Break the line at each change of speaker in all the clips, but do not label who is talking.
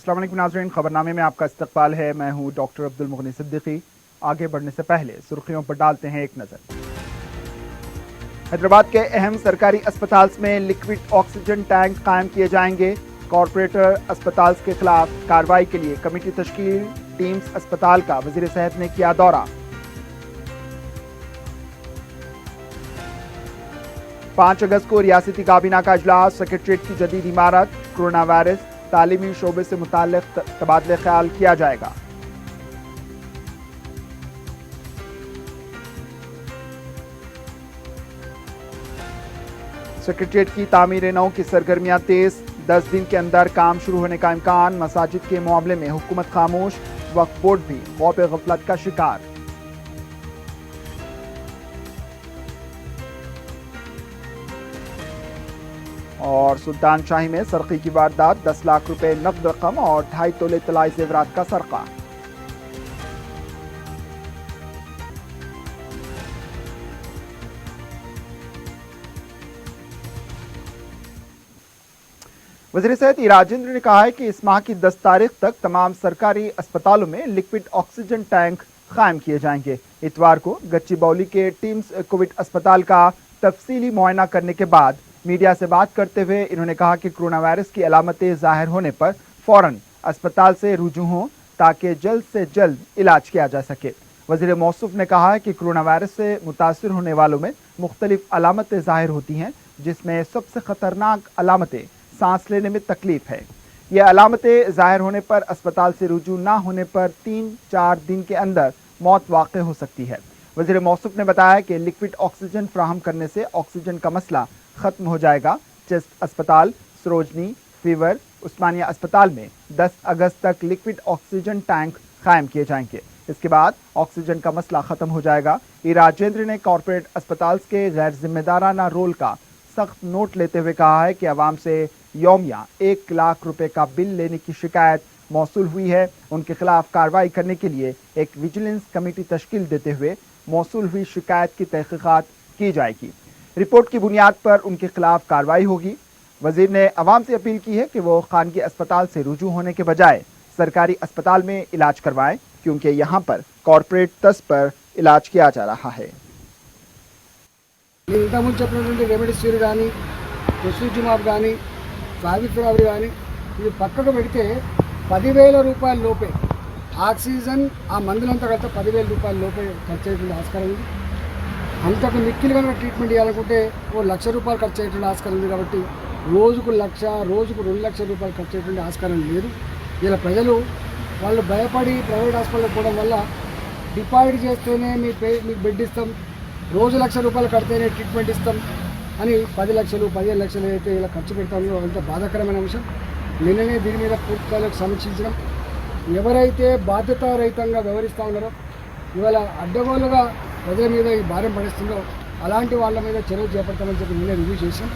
अस्सलाम वालेकुम नाज़रीन, खबरनामे में आपका इस्तकबाल है। मैं हूं डॉक्टर अब्दुल मुगनी सिद्दीकी। आगे बढ़ने से पहले सुर्खियों पर डालते हैं एक नज़र। हैदराबाद के अहम सरकारी अस्पताल में लिक्विड ऑक्सीजन टैंक कायम किए जाएंगे। कॉरपोरेटर अस्पताल के खिलाफ कार्रवाई के लिए कमेटी तश्कील। टीम्स अस्पताल का वज़ीर सेहत ने किया दौरा। 5 अगस्त को रियासती काबीना का इजलास। सेक्रेटरीट की जदीद इमारत। कोरोना वायरस तालीमी शोबे से मुताल्लिक तबादले ख्याल किया जाएगा। सेक्रेटरीट की तामीर नौ की सरगर्मियां तेज। 10 दिन के अंदर काम शुरू होने का इम्कान। मसाजिद के मामले में हुकूमत खामोश। वक्फ बोर्ड भी खौफ गफलत का शिकार। और सुल्तान शाही में सरकी की वारदात। 10 लाख रुपए नकद रकम और 2.5 तोले तलाई जेवरात का सरका। वज़ीर सेहत राजेंद्र ने कहा है कि इस माह की 10 तारीख तक तमाम सरकारी अस्पतालों में लिक्विड ऑक्सीजन टैंक कायम किए जाएंगे। इतवार को गच्चीबौली के टीम्स कोविड अस्पताल का तफसीली मुआयना करने के बाद मीडिया से बात करते हुए इन्होंने कहा कि कोरोना वायरस की अलामतें जाहिर होने पर फौरन अस्पताल से रुजू हों ताकि जल्द से जल्द इलाज किया जा सके। वज़ीर मौसूफ ने कहा है कि कोरोना वायरस से मुतासिर होने वालों में मुख्तलिफ अलामतें जाहिर होती हैं, जिसमें सबसे ख़तरनाक अलामतें सांस लेने में तकलीफ है। ये अलामतें जाहिर होने पर अस्पताल से रुजू ना होने पर 3-4 दिन के अंदर मौत वाक़ हो सकती है। वज़ीर मौसूफ ने बताया कि लिक्विड ऑक्सीजन फ्राहम करने से ऑक्सीजन का मसला ख़त्म हो जाएगा। चेस्ट अस्पताल, सरोजनी, फीवर, उस्मानिया अस्पताल में 10 अगस्त तक लिक्विड ऑक्सीजन टैंक कायम किए जाएंगे। इसके बाद ऑक्सीजन का मसला ख़त्म हो जाएगा। राजेंद्र ने कॉरपोरेट अस्पताल के गैर जिम्मेदाराना रोल का सख्त नोट लेते हुए कहा है कि आवाम से यौमिया 1 लाख रुपए का बिल लेने की शिकायत मौसूल हुई है। उनके खिलाफ कार्रवाई करने के लिए एक विजिलेंस कमेटी तश्कील देते हुए मौसूल हुई शिकायत की तहकीकात की जाएगी। रिपोर्ट की बुनियाद पर उनके खिलाफ कार्रवाई होगी। वजीर ने अवाम से अपील की है कि वो खानगी अस्पताल से रुजू होने के बजाय सरकारी अस्पताल में इलाज करवाएं, क्योंकि यहाँ पर कॉरपोरेट तर्ज पर इलाज किया जा रहा है।
ఇంతకుముందు చెప్పినటువంటి రెమెడిసివిర్ కానీ టొసిలిజుమాబ్ కానీ ఫావిపిరావిర్ కానీ ఇది పక్కకు పెడితే 10,000 రూపాయల లోపే ఆక్సిజన్ ఆ మందులంతా కలిపితే 10,000 రూపాయల లోపే ఖర్చు అయ్యేటువంటి ఆస్కారం ఉంది. అంతకు మిక్కిలి కనుక ట్రీట్మెంట్ చేయాలనుకుంటే ఓ 1,00,000 రూపాయలు ఖర్చు అయ్యేటువంటి ఆస్కారం ఉంది. కాబట్టి రోజుకు 1,00,000 రోజుకు 2 లక్షల రూపాయలు ఖర్చు అయ్యేటువంటి ఆస్కారం లేదు. ఇలా ప్రజలు వాళ్ళు భయపడి ప్రైవేట్ హాస్పిటల్కి పోవడం వల్ల డిపాజిట్ చేస్తేనే మీకు బెడ్ ఇస్తాం, రోజు 1,00,000 రూపాయలు కడితేనే ట్రీట్మెంట్ ఇస్తాం అని 10 లక్షలు 15 లక్షలు అయితే ఇలా ఖర్చు పెడతామో అంత బాధాకరమైన విషయం. నిన్ననే దీని మీద పూర్తిగా సమీక్షించడం, ఎవరైతే బాధ్యతారహితంగా వ్యవహరిస్తూ ఉన్నారో, ఇవాళ అడ్డగోలుగా ప్రజల మీద ఈ భారం పడిస్తుందో అలాంటి వాళ్ళ మీద చర్యలు చేపడతామని చెప్పి నిన్నే రివ్యూ చేశాం.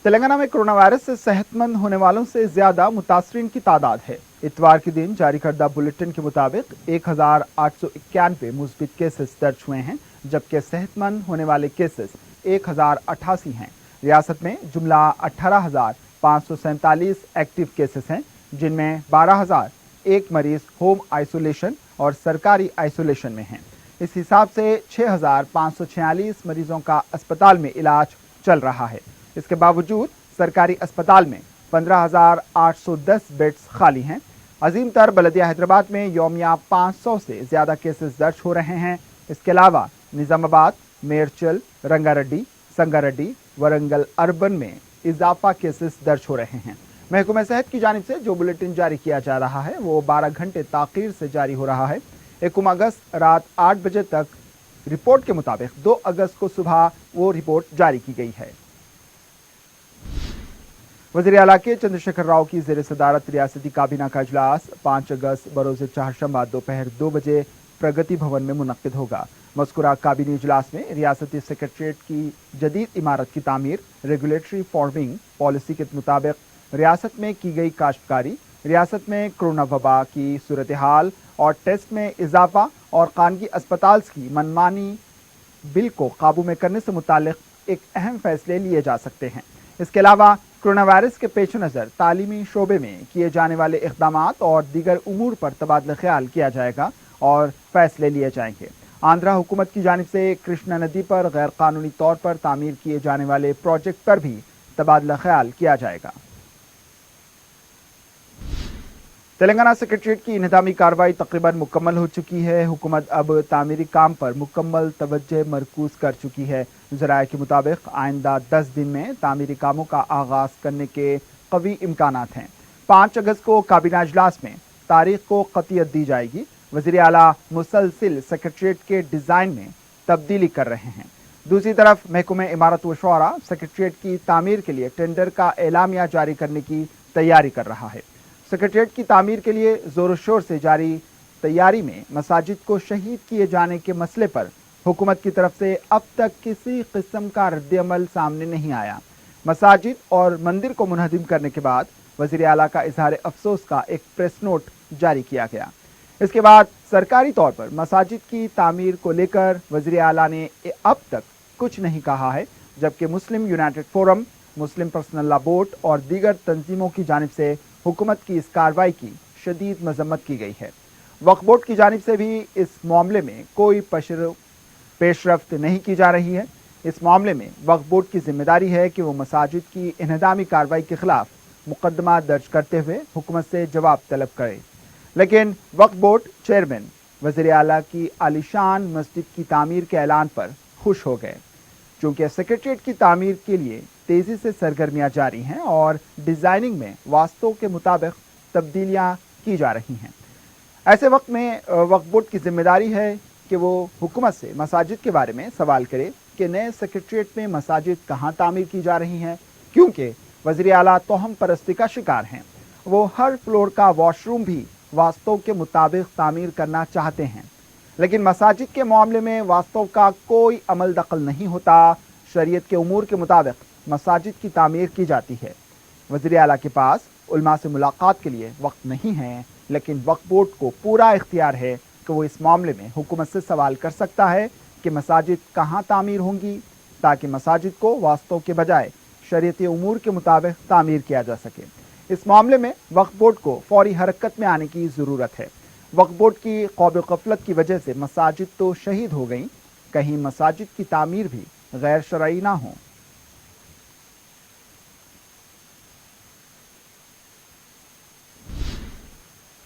तेलंगाना में कोरोना वायरस से सेहतमंद होने वालों से ज्यादा मुतासरीन की तादाद है। इतवार के दिन जारी करदा बुलेटिन के मुताबिक 1,891 मुस्बित केसेस दर्ज हुए हैं, जबकि सेहतमंद होने वाले केसेस 1,088 हैं। रियासत में जुमला 18,547 एक्टिव केसेस हैं, जिनमें 12,001 मरीज होम आइसोलेशन और सरकारी आइसोलेशन में हैं। इस हिसाब से 6,546 मरीजों का अस्पताल में इलाज चल रहा है। इसके बावजूद सरकारी अस्पताल में 15,810 बेड्स खाली हैं। अजीम तर बलदिया हैदराबाद में यौमिया 500 से ज़्यादा केसेस दर्ज हो रहे हैं। इसके अलावा निज़ामाबाद, मेरचल, रंगारेड्डी, संगारेड्डी, वरंगल अर्बन में इजाफा केसेस दर्ज हो रहे हैं। महकमा सेहत की जानिब से जो बुलेटिन जारी किया जा रहा है वो 12 घंटे ताख़ीर से जारी हो रहा है। 1 अगस्त रात 8 बजे तक रिपोर्ट के मुताबिक 2 अगस्त को सुबह वो रिपोर्ट जारी की गई है। वज़ीर आला के चंद्रशेखर राव की ज़ेर सदारत रियासती काबीना का इजलास 5 अगस्त बरोज़ चाहरशंबा दोपहर 2 बजे प्रगति भवन में मुनक्किद होगा। मज़कूरा काबीनी इजलास में रियासती सेक्रेटरीट की जदीद इमारत की तामीर, रेगुलेटरी फार्मिंग पॉलिसी के मुताबिक रियासत में की गई काश्तकारी, रियासत में कोरोना वबा की सूरत हाल और टेस्ट में इजाफा और खानगी अस्पताल की मनमानी बिल को काबू में करने से मुताल्लिक एक अहम फैसले लिए जा सकते हैं। इसके अलावा कोरोना वायरस के पेश नज़र तालीमी शोबे में किए जाने वाले इक़दामात और दीगर उमूर पर तबादला ख्याल किया जाएगा और फैसले लिए जाएंगे। आंध्रा हुकूमत की जानिब से कृष्णा नदी पर गैर कानूनी तौर पर तामीर किए जाने वाले प्रोजेक्ट पर भी तबादला ख्याल किया जाएगा। तेलंगाना सेक्रेटरीट की इंहदामी कार्रवाई तकरीबन मुकम्मल हो चुकी है। हुकूमत अब तामीरी काम पर मुकम्मल तवज्जो मरकूज कर चुकी है। ज़राए के मुताबिक आइंदा 10 दिन में तामीरी कामों का आगाज करने के कवी इम्कानात हैं। 5 अगस्त को काबीना इजलास में तारीख को क़तियत दी जाएगी। वज़ीर आला मुसलसिल सेक्रेटरीट के डिज़ाइन में तब्दीली कर रहे हैं। दूसरी तरफ महकमे इमारत व शुरा सेक्रेटरीट की तामीर के लिए टेंडर का एलामिया जारी करने की तैयारी कर रहा है। सेक्रेटरीट की तामीर के लिए जोर शोर से जारी तैयारी में मसाजिद को शहीद किए जाने के मसले पर हुकूमत की तरफ से अब तक किसी किस्म का रद्द-ए-अमल सामने नहीं आया। मसाजिद और मंदिर को मुनहदिम करने के बाद वज़ीर आला का इजहार अफसोस का एक प्रेस नोट जारी किया गया। इसके बाद सरकारी तौर पर मसाजिद की तामीर को लेकर वज़ीर आला ने अब तक कुछ नहीं कहा है, जबकि मुस्लिम यूनाइटेड फोरम, मुस्लिम पर्सनल लॉ बोर्ड और दीगर तंजीमों की जानिब से हुकूमत की इस कार्रवाई की शदीद मजम्मत की गई है। वक्फ बोर्ड की जानिब से भी इस मामले में कोई पेशरफ्त नहीं की जा रही है। इस मामले में वक्फ बोर्ड की जिम्मेदारी है कि वो मसाजिद की इन्हदामी कार्रवाई के खिलाफ मुकदमा दर्ज करते हुए हुकूमत से जवाब तलब करे। लेकिन वक्फ बोर्ड चेयरमैन वज़ीर आला की आलीशान मस्जिद की तामीर के ऐलान पर खुश हो गए। चूँकि सेक्रेटरीट की तामीर के लिए तेज़ी से सरगर्मियाँ जारी हैं और डिज़ाइनिंग में वास्तव के मुताबिक तब्दीलियाँ की जा रही हैं। ऐसे वक्त में वक्फ बोर्ड की जिम्मेदारी है कि वो हुकूमत से मसाजिद के बारे में सवाल करे कि नए सेक्रेटरीट में मसाजिद कहाँ तामीर की जा रही हैं, क्योंकि वज़ीर आला तोहम परस्ती का शिकार हैं। वो हर फ्लोर का वॉशरूम भी वास्तव के मुताबिक तामीर करना चाहते हैं, लेकिन मसाजिद के मामले में वास्तव का कोई अमल दखल नहीं होता। शरीयत के उमूर के मुताबिक मसाजिद की तामीर की जाती है। वज़ीर आला के पास उलमा से मुलाकात के लिए वक्त नहीं है, लेकिन वक्फ बोर्ड को पूरा इख्तियार है कि वो इस मामले में हुकूमत से सवाल कर सकता है कि मसाजिद कहाँ तामीर होंगी, ताकि मसाजिद को वास्तव के बजाय शरीयती उमूर के मुताबिक तामीर किया जा सके। इस मामले में वक्फ बोर्ड को फौरी हरकत में आने की ज़रूरत है। वक्फ बोर्ड की क़ौम ग़फलत की वजह से मसाजिद तो शहीद हो गईं, कहीं मसाजिद की तामीर भी गैर शरई ना हो।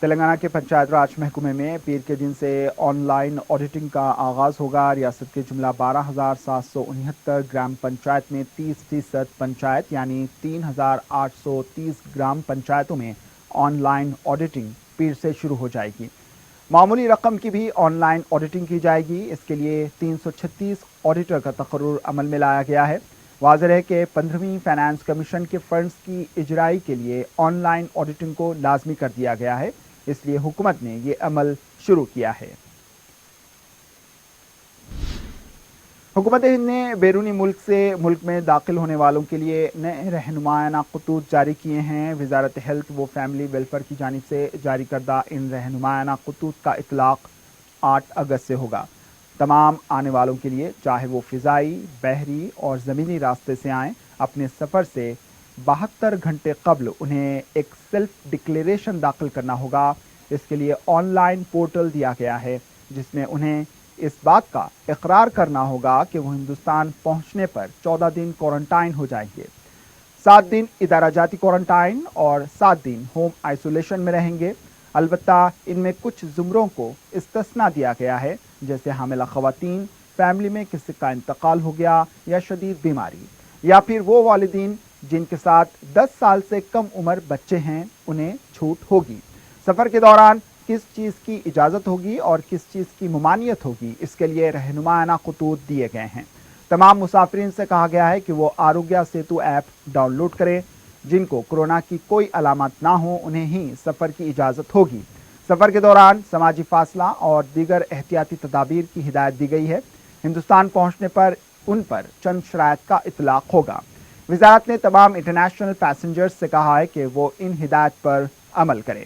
तेलंगाना के पंचायत राज महकमे में पीर के दिन से ऑनलाइन ऑडिटिंग का आगाज़ होगा। रियासत के जुमला 12,769 ग्राम पंचायत में 30% पंचायत यानी 3,830 ग्राम पंचायतों में ऑनलाइन ऑडिटिंग पीर से शुरू हो जाएगी। मामूली रकम की भी ऑनलाइन ऑडिटिंग की जाएगी। इसके लिए 336 ऑडिटर का तकर्रुर अमल में लाया गया है। वाज़ेह है कि 15वीं फाइनेंस कमीशन के फंड्स की इजराई के लिए ऑनलाइन ऑडिटिंग को लाजमी कर दिया गया है, इसलिए हुकूमत ने ये अमल शुरू किया है। हुकूमत हिंद ने बैरूनी मुल्क से मुल्क में दाखिल होने वालों के लिए नए रहनुमायाना खतूत जारी किए हैं। वजारत हेल्थ व फैमिली वेलफेयर की जानिब से जारी करदा इन रहनुमायाना खतूत का इतलाक़ 8 अगस्त से होगा। तमाम आने वालों के लिए, चाहे वो फ़िज़ाई, बहरी और ज़मीनी रास्ते से आएँ, अपने सफ़र से 72 घंटे कबल उन्हें एक सेल्फ डिक्लेरेशन दाखिल करना होगा। इसके लिए ऑनलाइन पोर्टल दिया गया है, जिसमें उन्हें इस बात का इकरार करना होगा कि वो हिंदुस्तान पहुंचने पर 14 दिन क्वारंटाइन हो जाएंगे, 7 दिन इदारा जाती क्वारंटाइन और 7 दिन होम आइसोलेशन में रहेंगे। अलबत्ता इनमें कुछ ज़ुमरों को इस्तिस्ना दिया गया है, जैसे हामिला ख़वातीन, फैमिली में किसी का इंतकाल हो गया या शदीद बीमारी, या फिर वो वालिदीन जिनके साथ 10 साल से कम उम्र बच्चे हैं, उन्हें छूट होगी। सफ़र के दौरान किस चीज़ की इजाज़त होगी और किस चीज़ की ममानियत होगी, इसके लिए रहनुमायाना खतूत दिए गए हैं। तमाम मुसाफिरीन से कहा गया है कि वो आरोग्य सेतु ऐप डाउनलोड करें। जिनको कोरोना की कोई अलामत ना हो, उन्हें ही सफ़र की इजाज़त होगी। सफ़र के दौरान समाजी फासला और दीगर एहतियाती तदाबीर की हिदायत दी गई है। हिंदुस्तान पहुँचने पर उन पर चंद शराइत का इतलाक़ होगा। वज़ारत ने तमाम इंटरनेशनल पैसेंजर्स से कहा है कि वो इन हिदायत पर अमल करें।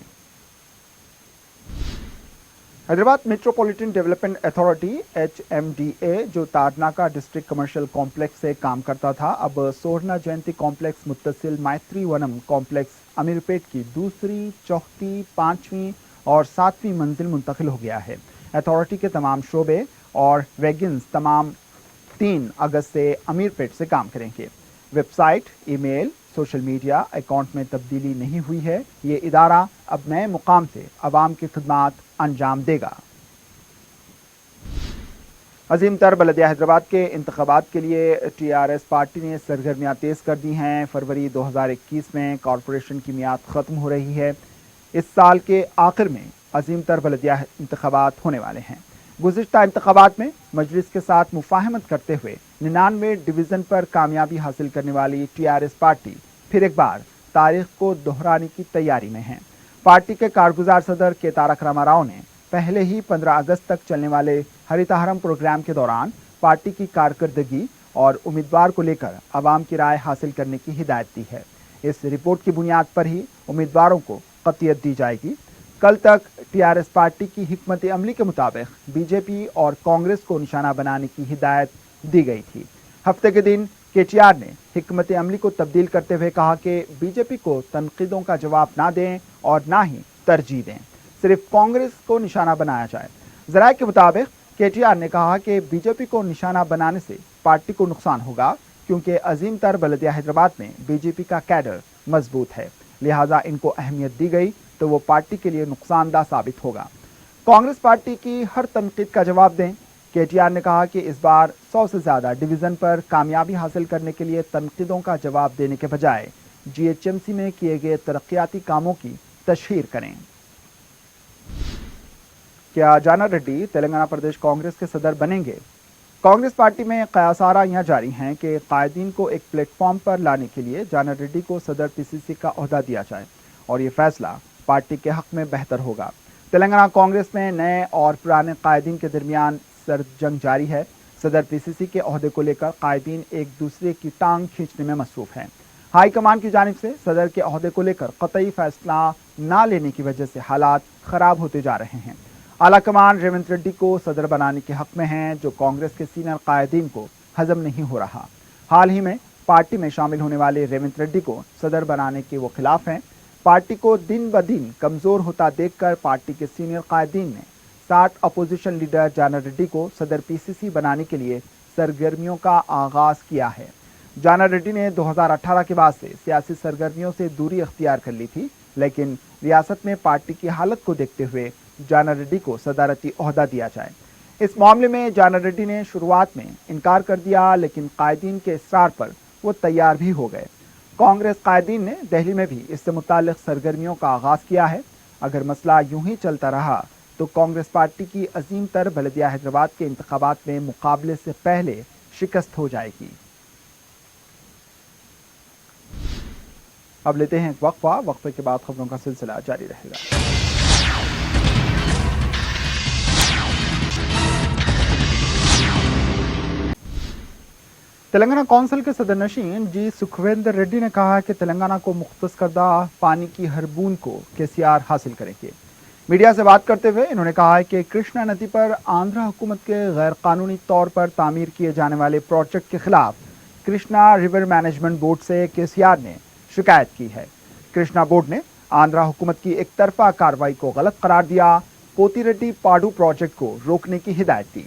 Hyderabad metropolitan development authority HMDA جو تارناکہ ڈسٹرکٹ کمرشل کمپلیکس سے کام کرتا تھا اب سورنا جینتی کمپلیکس متصل مائتری ونم کمپلیکس امیر پیٹ کی دوسری، چوتھی، پانچویں اور ساتویں منزل منتقل ہو گیا ہے۔ اتھارٹی کے تمام شعبے اور ویگنز تمام 3 اگست سے امیر پیٹ سے کام کریں گے۔ ویب سائٹ، ای میل، سوشل میڈیا اکاؤنٹ میں تبدیلی نہیں ہوئی ہے۔ یہ ادارہ اب نئے مقام سے عوام کی خدمات انجام دے گا۔ عظیم تر بلدیہ حیدرآباد کے انتخابات کے لیے TRS پارٹی نے سرگرمیاں تیز کر دی ہیں۔ فروری 2021 میں کارپوریشن کی میعاد ختم ہو رہی ہے۔ اس سال کے آخر میں عظیم تر بلدیہ انتخابات ہونے والے ہیں۔ گزشتہ انتخابات میں مجلس کے ساتھ مفاہمت کرتے ہوئے 99 ڈویژن پر کامیابی حاصل کرنے والی TRS پارٹی پھر ایک بار تاریخ کو دہرانے کی تیاری میں ہے۔ پارٹی کے کارگزار صدر کے تارک راما راؤ نے پہلے ہی 15 اگست تک چلنے والے ہریتا ہرم پروگرام کے دوران پارٹی کی کارکردگی اور امیدوار کو لے کر عوام کی رائے حاصل کرنے کی ہدایت دی ہے۔ اس رپورٹ کی بنیاد پر ہی امیدواروں کو قطعیت دی جائے گی۔ کل تک TRS پارٹی کی حکمت عملی کے مطابق BJP اور کانگریس کو نشانہ بنانے کی ہدایت دی گئی تھی۔ ہفتے کے دن KTR نے حکمت عملی کو تبدیل کرتے ہوئے کہا کہ BJP کو تنقیدوں کا جواب نہ دیں اور نہ ہی ترجیح دیں، صرف کانگریس کو نشانہ بنایا جائے۔ ذرائع کے مطابق KTR نے کہا کہ BJP کو نشانہ بنانے سے پارٹی کو نقصان ہوگا کیونکہ عظیم تر بلدیہ حیدرآباد میں BJP کا کیڈر مضبوط ہے، لہٰذا ان کو اہمیت دی گئی تو وہ پارٹی کے لیے نقصان دہ ثابت ہوگا۔ کانگریس پارٹی کی ہر تنقید کا جواب دیں۔ KTR نے کہا کہ اس بار 100 سے زیادہ ڈویژن پر کامیابی حاصل کرنے کے لیے تنقیدوں کا جواب دینے کے بجائے GHMC میں کیے گئے ترقیاتی کاموں کی تشہیر کریں۔ کیا جانا ریڈی تلنگانہ پردیش کانگریس کے صدر بنیں گے؟ کانگریس پارٹی میں قیاس آرائیاں جاری ہیں کہ قائدین کو ایک پلیٹ فارم پر لانے کے لیے جانا ریڈی کو صدر PCC کا عہدہ دیا جائے اور یہ فیصلہ پارٹی کے حق میں بہتر ہوگا۔ تلنگانہ کانگریس میں نئے اور پرانے قائدین کے درمیان سرد جنگ جاری ہے۔ صدر PCC کے عہدے کو لے کر قائدین ایک دوسرے کی ٹانگ کھینچنے میں مصروف ہیں۔ ہائی کمان کی جانب سے صدر کے عہدے کو لے کر قطعی فیصلہ نہ لینے کی وجہ سے حالات خراب ہوتے جا رہے ہیں۔ اعلیٰ کمان ریونت ریڈی کو صدر بنانے کے حق میں ہیں، جو کانگریس کے سینئر قائدین کو ہضم نہیں ہو رہا۔ حال ہی میں پارٹی میں شامل ہونے والے ریونت ریڈی کو صدر بنانے کے وہ خلاف ہیں۔ پارٹی کو دن بدن کمزور ہوتا دیکھ کر پارٹی کے سینئر قائدین نے 60 اپوزیشن لیڈر جانا ریڈی کو صدر PCC بنانے کے لیے سرگرمیوں کا آغاز کیا ہے۔ جانا ریڈی نے 2018 کے بعد سے سیاسی سرگرمیوں سے دوری اختیار کر لی تھی، لیکن ریاست میں پارٹی کی حالت کو دیکھتے ہوئے جانا ریڈی کو صدارتی عہدہ دیا جائے۔ اس معاملے میں جانا ریڈی نے شروعات میں انکار کر دیا، لیکن قائدین کے اصرار پر وہ تیار بھی ہو گئے۔ کانگریس قائدین نے دہلی میں بھی اس سے متعلق سرگرمیوں کا آغاز کیا ہے۔ اگر مسئلہ یوں ہی چلتا رہا تو کانگریس پارٹی کی عظیم تر بلدیہ حیدرآباد کے انتخابات میں مقابلے سے پہلے شکست ہو جائے گی۔ اب لیتے ہیں ایک وقفے کے بعد خبروں کا سلسلہ جاری رہے گا۔ تلنگانہ کونسل کے صدر نشین جی سکھویندر ریڈی نے کہا کہ تلنگانہ کو مختص کردہ پانی کی ہر بوند کو KCR حاصل کریں گے۔ میڈیا سے بات کرتے ہوئے انہوں نے کہا کہ کرشنا ندی پر آندھرا حکومت کے غیر قانونی طور پر تعمیر کیے جانے والے پروجیکٹ کے خلاف کرشنا ریور مینجمنٹ بورڈ سے KCR نے شکایت کی ہے۔ کرشنا بورڈ نے آندھرا حکومت کی ایک طرفہ کارروائی کو غلط قرار دیا، پوتی ریڈی پاڈو پروجیکٹ کو روکنے کی ہدایت دی۔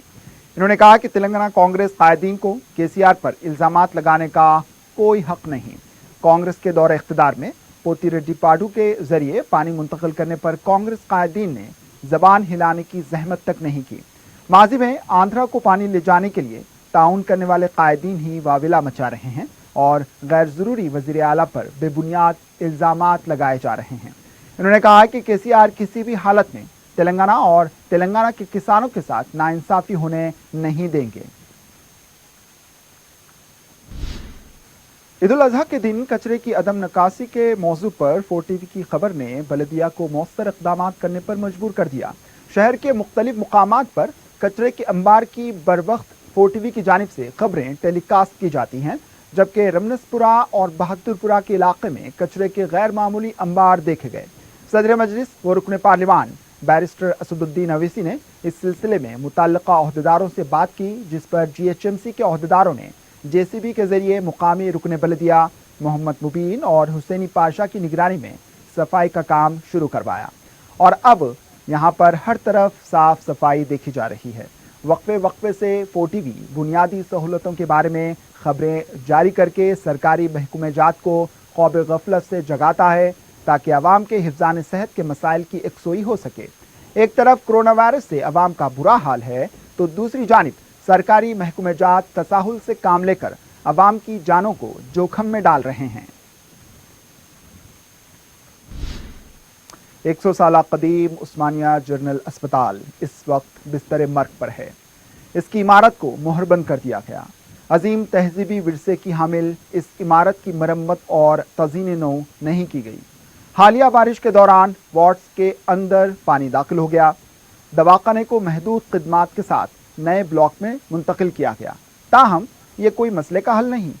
انہوں نے کہا کہ تلنگانہ کانگریس قائدین کو KCR پر الزامات لگانے کا کوئی حق نہیں۔ کانگریس کے دور اقتدار میں پوتی ریڈی پاڈو کے ذریعے پانی منتقل کرنے پر کانگریس قائدین نے زبان ہلانے کی زحمت تک نہیں کی۔ ماضی میں آندھرا کو پانی لے جانے کے لیے تعاون کرنے والے قائدین ہی واویلا مچا رہے ہیں اور غیر ضروری وزیر اعلیٰ پر بے بنیاد الزامات لگائے جا رہے ہیں۔ انہوں نے کہا کہ KCR کسی بھی حالت میں تلنگانہ اور تلنگانہ کے کسانوں کے ساتھ ناانصافی ہونے نہیں دیں گے۔ عید الاضحیٰ کے دن کچرے کی عدم نکاسی کے موضوع پر 4TV کی خبر نے بلدیہ کو مؤثر اقدامات کرنے پر مجبور کر دیا۔ شہر کے مختلف مقامات پر کچرے کے انبار کی بروقت 4TV کی جانب سے خبریں ٹیلی کاسٹ کی جاتی ہیں، جبکہ رمنسپورہ اور بہادرپورہ کے علاقے میں کچرے کے غیر معمولی انبار دیکھے گئے۔ صدر مجلس و رکن پارلیمان बैरिस्टर असदुद्दीन अवैसी ने इस सिलसिले में मुतल्लिका अहदेदारों से बात की, जिस पर GHMC के अहदेदारों ने JCB के जरिए मुकामी रुकन बलदिया मोहम्मद मुबीन और हुसैनी पाशा की निगरानी में सफाई का काम शुरू करवाया और अब यहाँ पर हर तरफ साफ सफाई देखी जा रही है। वक्फे वक्फे से 4TV बुनियादी सहूलतों के बारे में खबरें जारी करके सरकारी महकूमेजात को ख्वाब गफलत से जगाता है ताकि आवाम के हिफ्ज़ान सेहत के मसाइल की यकसोई हो सके। एक तरफ कोरोना वायरस से आवाम का बुरा हाल है तो दूसरी जानिब सरकारी महकूमेजात तसाहुल से काम लेकर आवाम की जानों को जोखम में डाल रहे हैं। 100 साल कदीम उस्मानिया जनरल अस्पताल इस वक्त बिस्तर मर्ग पर है। इसकी इमारत को मोहरबंद कर दिया गया। अजीम तहजीबी विरसे की हामिल इस इमारत की मरम्मत और तज़ीन नौ नहीं की गई। हालिया बारिश के दौरान वार्ड्स के अंदर पानी दाखिल हो गया। दवाखाने को महदूद खिदमात के साथ नए ब्लॉक में मुंतकिल किया गया। ताहम ये कोई मसले का हल नहीं।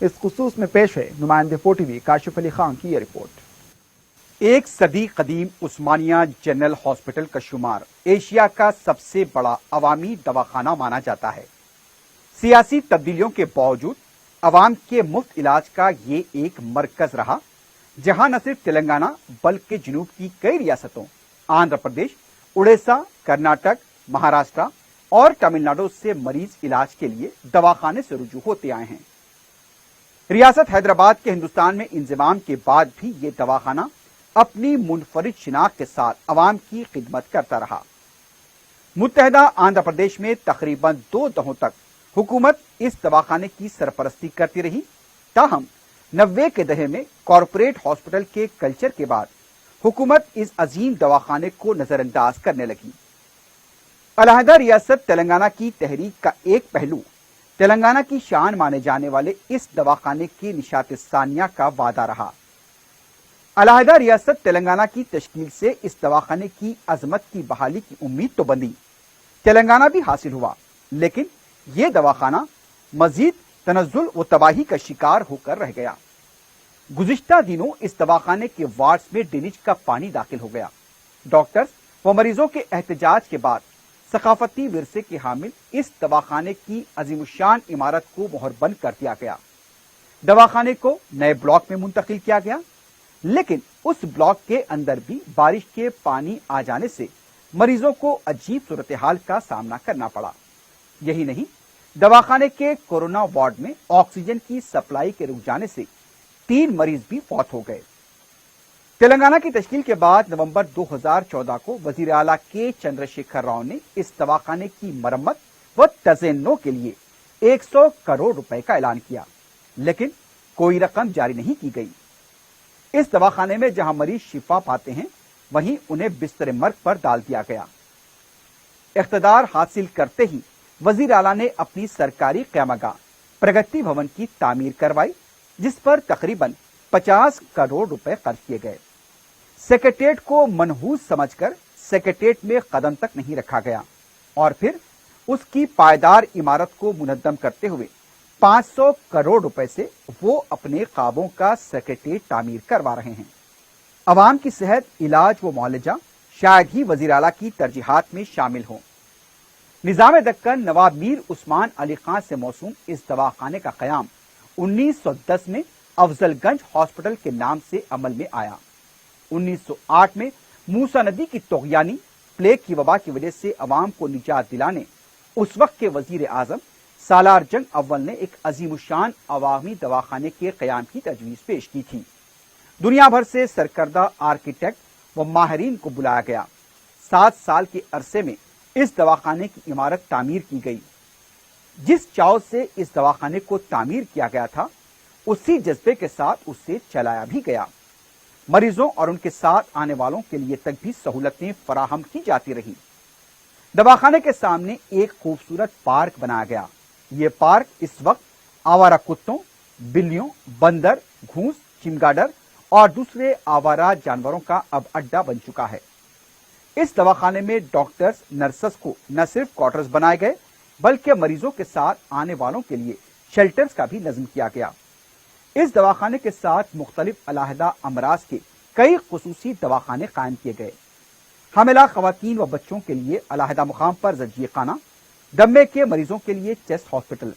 इस खुसूस में पेश है नुमाइंदे 4TV काशिफ अली खान की ये रिपोर्ट।
एक सदी कदीम उस्मानिया जनरल हॉस्पिटल का शुमार एशिया का सबसे बड़ा अवामी दवाखाना माना जाता है। सियासी तब्दीलियों के बावजूद अवाम के मुफ्त इलाज का ये एक मरकज रहा, जहां न सिर्फ तेलंगाना बल्कि जनूब की कई रियासतों आंध्र प्रदेश, उड़ीसा, कर्नाटक, महाराष्ट्र और तमिलनाडु से मरीज इलाज के लिए दवाखाने से रुजू होते आए हैं। रियासत हैदराबाद के हिंदुस्तान में इंजमाम के बाद भी ये दवाखाना अपनी मुनफरिद शिनाख्त के साथ अवाम की खिदमत करता रहा। मुत्तहदा आंध्र प्रदेश में तकरीबन 2 दशकों तक हुकूमत इस दवाखाने की सरपरस्ती करती रही। ताहम 90 के दहे में कॉरपोरेट हॉस्पिटल के कल्चर के बाद हुकूमत इस अजीम दवाखाने को नजरअंदाज करने लगी। अलहदा रियासत तेलंगाना की तहरीक का एक पहलू तेलंगाना की शान माने जाने वाले इस दवाखाने की निशात सानिया का वादा रहा। अलहदा रियासत तेलंगाना की तश्कील से इस दवाखाने की अजमत की बहाली की उम्मीद तो बंधी, तेलंगाना भी हासिल हुआ, लेकिन यह दवाखाना मजीद तनज़्ज़ुल व तबाही का शिकार होकर रह गया। गुज़िश्ता दिनों इस दवाखाने के वार्ड्स में ड्रेनेज का पानी दाखिल हो गया। डॉक्टर्स व मरीजों के एहतजाज के बाद सकाफती विरसे के हामिल इस दवाखाने की अजीमुशान इमारत को मोहरबंद कर दिया गया। दवाखाने को नए ब्लॉक में मुंतकिल किया गया, लेकिन उस ब्लॉक के अंदर भी बारिश के पानी आ जाने से मरीजों को अजीब सूरत हाल का सामना करना पड़ा। यही नहीं, दवाखाने के कोरोना वार्ड में ऑक्सीजन की सप्लाई के रुक जाने से 3 मरीज भी फौत हो गए। तेलंगाना की तश्कील के बाद नवंबर 2014 को वजीर आला के चंद्रशेखर राव ने इस दवाखाने की मरम्मत व तज़ीन के लिए 100 करोड़ रुपए का ऐलान किया, लेकिन कोई रकम जारी नहीं की गई। इस दवाखाने में जहां मरीज शिफा पाते हैं, वहीं उन्हें बिस्तर मर्ग पर डाल दिया गया। इख्तिदार हासिल करते ही वजीर आला ने अपनी सरकारी क़यामगाह प्रगति भवन की तामीर करवाई, जिस पर तकरीबन 50 करोड़ रुपए खर्च किए गए। सेक्रेटेरिएट को मनहूस समझकर सेक्रेटेरिएट में कदम तक नहीं रखा गया और फिर उसकी पायदार इमारत को मुनद्दम करते हुए 500 करोड़ रुपए से वो अपने ख्वाबों का सेक्रेटेरिएट तामीर करवा रहे हैं। अवाम की सेहत, इलाज व मुआलजा शायद ही वजीर आला की तरजीहात में शामिल हो। निजाम दक्कन नवाब मीर उस्मान अली खान से मौसूम इस दवाखाने का कयाम 1910 में अफजलगंज हॉस्पिटल के नाम से अमल में आया। 1908 में मूसा नदी की तोगयानी प्लेग की वबा की वजह से अवाम को निजात दिलाने उस वक्त के वजीर आजम सालार जंग अव्वल ने एक अजीमुशान अवामी दवाखाने के कयाम की तजवीज पेश की थी। दुनिया भर से सरकर्दा आर्किटेक्ट व माहिरीन को बुलाया गया। 7 साल के अरसे में इस दवाखाने की इमारत तामीर की गई। जिस चाव से इस दवाखाने को तामीर किया गया था, उसी जज्बे के साथ उसे चलाया भी गया। मरीजों और उनके साथ आने वालों के लिए तक भी सहूलतें फराहम की जाती रही। दवाखाने के सामने एक खूबसूरत पार्क बनाया गया। ये पार्क इस वक्त आवारा कुत्तों, बिल्लियों, बंदर, घूस, चिमगाडर और दूसरे आवारा जानवरों का अब अड्डा बन चुका है। इस दवाखाने में डॉक्टर्स, नर्सेस को न सिर्फ क्वार्टर्स बनाए गए, बल्कि मरीजों के साथ आने वालों के लिए शेल्टर्स का भी नज़म किया गया। इस दवाखाने के साथ मुख्तलिफ अलहदा अमराज के कई खुसूसी दवाखाने कायम किए गए। حاملہ خواتین و بچوں کے لیے علیحدہ مقام پر زچگی خانہ، دمے کے مریضوں کے لیے چیسٹ ہاسپٹل،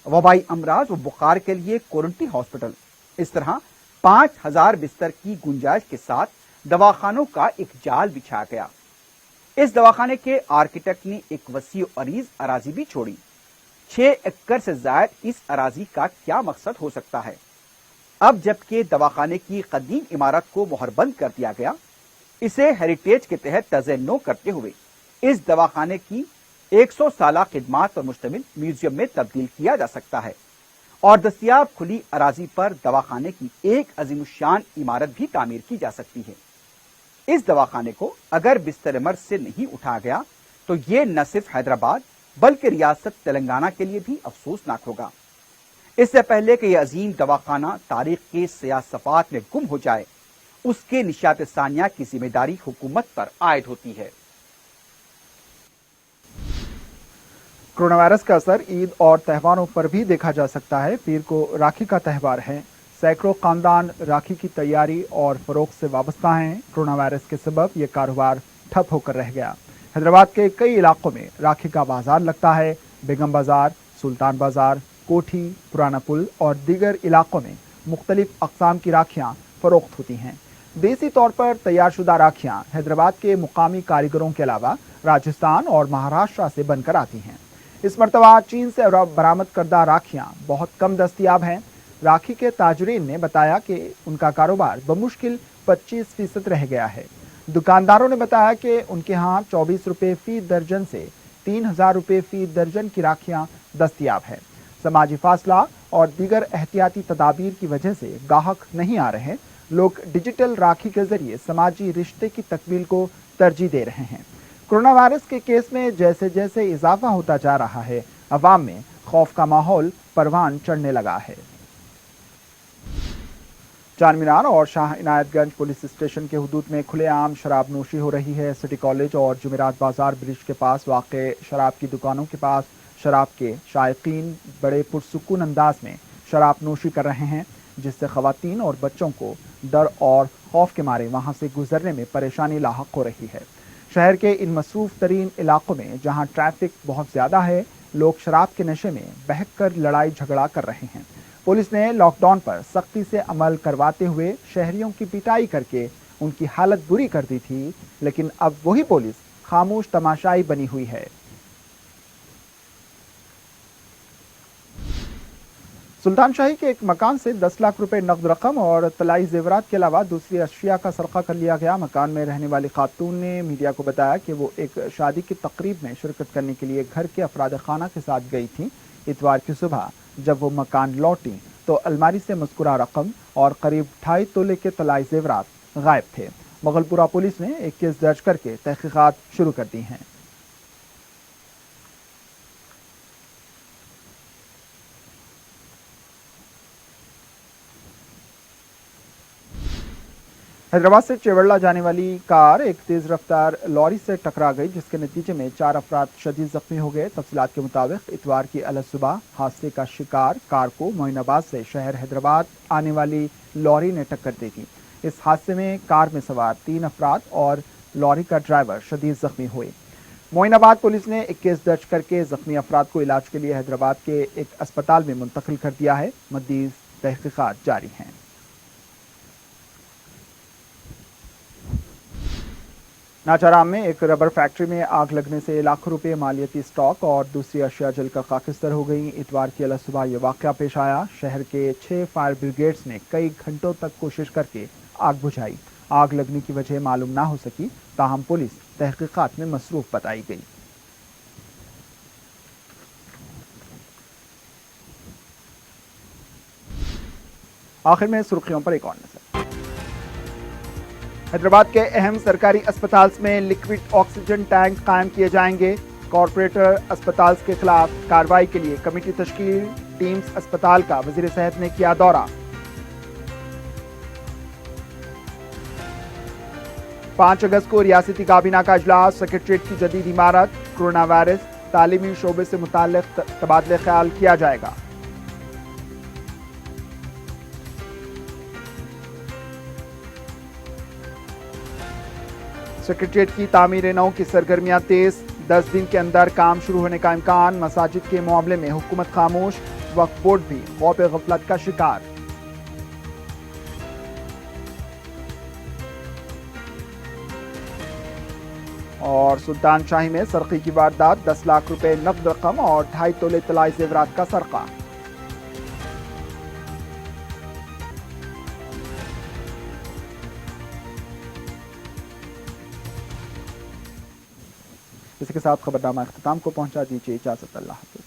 وبائی امراض و بخار کے لیے کوارنٹین ہاسپٹل، اس طرح 5000 بستر کی گنجائش کے ساتھ دواخانوں کا ایک جال بچھا گیا۔ اس دواخانے کے آرکیٹیکٹ نے ایک وسیع و عریض اراضی بھی چھوڑی۔ 6 ایکڑ سے زائد اس اراضی کا کیا مقصد ہو سکتا ہے؟ اب جبکہ دواخانے کی قدیم عمارت کو مہر بند کر دیا گیا، اسے ہیریٹیج کے تحت تزئین نو کرتے ہوئے اس دواخانے کی 100 سالہ خدمات پر مشتمل میوزیم میں تبدیل کیا جا سکتا ہے اور دستیاب کھلی اراضی پر دواخانے کی ایک عظیم الشان عمارت بھی تعمیر کی جا سکتی ہے۔ اس دواخانے کو اگر بستر مرض سے نہیں اٹھا گیا تو یہ نہ صرف حیدرآباد بلکہ ریاست تلنگانہ کے لیے بھی افسوسناک ہوگا۔ اس سے پہلے کہ یہ عظیم دواخانہ تاریخ کے سیاہ صفحات میں گم ہو جائے، اس کے نشاط ثانیہ کی ذمہ داری حکومت پر عائد ہوتی ہے۔
کورونا وائرس کا اثر عید اور تہواروں پر بھی دیکھا جا سکتا ہے۔ پیر کو راکھی کا تہوار ہے، سینکڑوں خاندان راکھی کی تیاری اور فروخت سے وابستہ ہیں۔ کورونا وائرس کے سبب یہ کاروبار ٹھپ ہو کر رہ گیا۔ حیدرآباد کے کئی علاقوں میں راکھی کا بازار لگتا ہے۔ بیگم بازار، سلطان بازار، کوٹھی، پرانا پل اور دیگر علاقوں میں مختلف اقسام کی راکھیاں فروخت ہوتی ہیں۔ دیسی طور پر تیار شدہ راکھیاں حیدرآباد کے مقامی کاریگروں کے علاوہ راجستھان اور مہاراشٹر سے بن کر آتی ہیں۔ اس مرتبہ چین سے برآمد کردہ راکھیاں بہت کم دستیاب ہیں۔ راکھی کے تاجرین نے بتایا کہ ان کا کاروبار بمشکل 25% رہ گیا ہے۔ دکانداروں نے بتایا کہ ان کے ہاں 24 روپے فی درجن سے 3000 روپے فی درجن کی راکھیاں دستیاب ہیں۔ سماجی فاصلہ اور دیگر احتیاطی تدابیر کی وجہ سے گاہک نہیں آ رہے۔ لوگ ڈیجیٹل راکھی کے ذریعے سماجی رشتے کی تکمیل کو ترجیح دے رہے ہیں۔ کورونا وائرس کے کیس میں جیسے جیسے اضافہ ہوتا جا رہا ہے، عوام میں خوف کا ماحول پروان چڑھنے لگا ہے۔ چار مینار اور شاہ عنایت گنج پولیس اسٹیشن کے حدود میں کھلے عام شراب نوشی ہو رہی ہے۔ سٹی کالج اور جمعرات بازار برج کے پاس واقع شراب کی دکانوں کے پاس شراب کے شائقین بڑے پرسکون انداز میں شراب نوشی کر رہے ہیں، جس سے خواتین اور بچوں کو ڈر اور خوف کے مارے وہاں سے گزرنے میں پریشانی لاحق ہو رہی ہے۔ شہر کے ان مصروف ترین علاقوں میں جہاں ٹریفک بہت زیادہ ہے، لوگ شراب کے نشے میں بہک کر لڑائی جھگڑا کر رہے ہیں۔ پولیس نے لاک ڈاؤن پر سختی سے عمل کرواتے ہوئے شہریوں کی پٹائی کر کے ان کی حالت بری کر دی تھی، لیکن اب وہی پولیس خاموش تماشائی بنی ہوئی ہے۔ سلطان شاہی کے ایک مکان سے 10 لاکھ روپے نقد رقم اور طلائی زیورات کے علاوہ دوسری اشیاء کا سرقہ کر لیا گیا۔ مکان میں رہنے والی خاتون نے میڈیا کو بتایا کہ وہ ایک شادی کی تقریب میں شرکت کرنے کے لیے گھر کے افراد خانہ کے ساتھ گئی تھیں۔ اتوار کی صبح جب وہ مکان لوٹیں تو الماری سے مذکورہ رقم اور قریب 2.5 تولے کے طلائی زیورات غائب تھے۔ مغل پورہ پولیس نے ایک کیس درج کر کے تحقیقات شروع کر دی ہیں۔ حیدرآباد سے چیوڑلہ جانے والی کار ایک تیز رفتار لوری سے ٹکرا گئی، جس کے نتیجے میں 4 افراد شدید زخمی ہو گئے۔ تفصیلات کے مطابق اتوار کی علیہ صبح حادثے کا شکار کار کو معین آباد سے شہر حیدرآباد آنے والی لوری نے ٹکر دی تھی۔ اس حادثے میں کار میں سوار 3 افراد اور لوری کا ڈرائیور شدید زخمی ہوئے۔ معین آباد پولیس نے ایک کیس درج کر کے زخمی افراد کو علاج کے لیے حیدرآباد کے ایک اسپتال میں منتقل کر دیا ہے۔ مزید تحقیقات جاری ہیں۔ ناچارام میں ایک ربر فیکٹری میں آگ لگنے سے لاکھوں روپے مالیتی سٹاک اور دوسری اشیاء جل کر خاکستر ہو گئیں۔ اتوار کی علیہ صبح یہ واقعہ پیش آیا۔ شہر کے 6 فائر بریگیڈز نے کئی گھنٹوں تک کوشش کر کے آگ بجھائی۔ آگ لگنے کی وجہ معلوم نہ ہو سکی، تاہم پولیس تحقیقات میں مصروف بتائی گئی۔ آخر میں سرخیوں پر ایک اور نظر۔ حیدرآباد کے اہم سرکاری اسپتالز میں لیکوڈ آکسیجن ٹینک قائم کیے جائیں گے۔ کارپوریٹر اسپتالز کے خلاف کارروائی کے لیے کمیٹی تشکیل۔ ٹیمز اسپتال کا وزیر صحت نے کیا دورہ۔ 5 اگست کو ریاستی کابینہ کا اجلاس، سیکریٹریٹ کی جدید عمارت۔ کورونا وائرس تعلیمی شعبے سے متعلق تبادلہ خیال کیا جائے گا۔ सेक्रेटरिएट की तामीर नौ की सरगर्मियां तेज, 10 दिन के अंदर काम शुरू होने का इम्कान। मसाजिद के मामले में हुकूमत खामोश, वक्फ बोर्ड भी खौफ गफलत का शिकार। और सुल्तान शाही में सरकी की वारदात, 10 लाख रुपए नकद रकम और 2.5 तोले तलाई जेवरात का सरका। इसी के साथ खबरनामा इख्तिताम को पहुंचा दीजिए। इजाजत, अल्लाह हाफिज।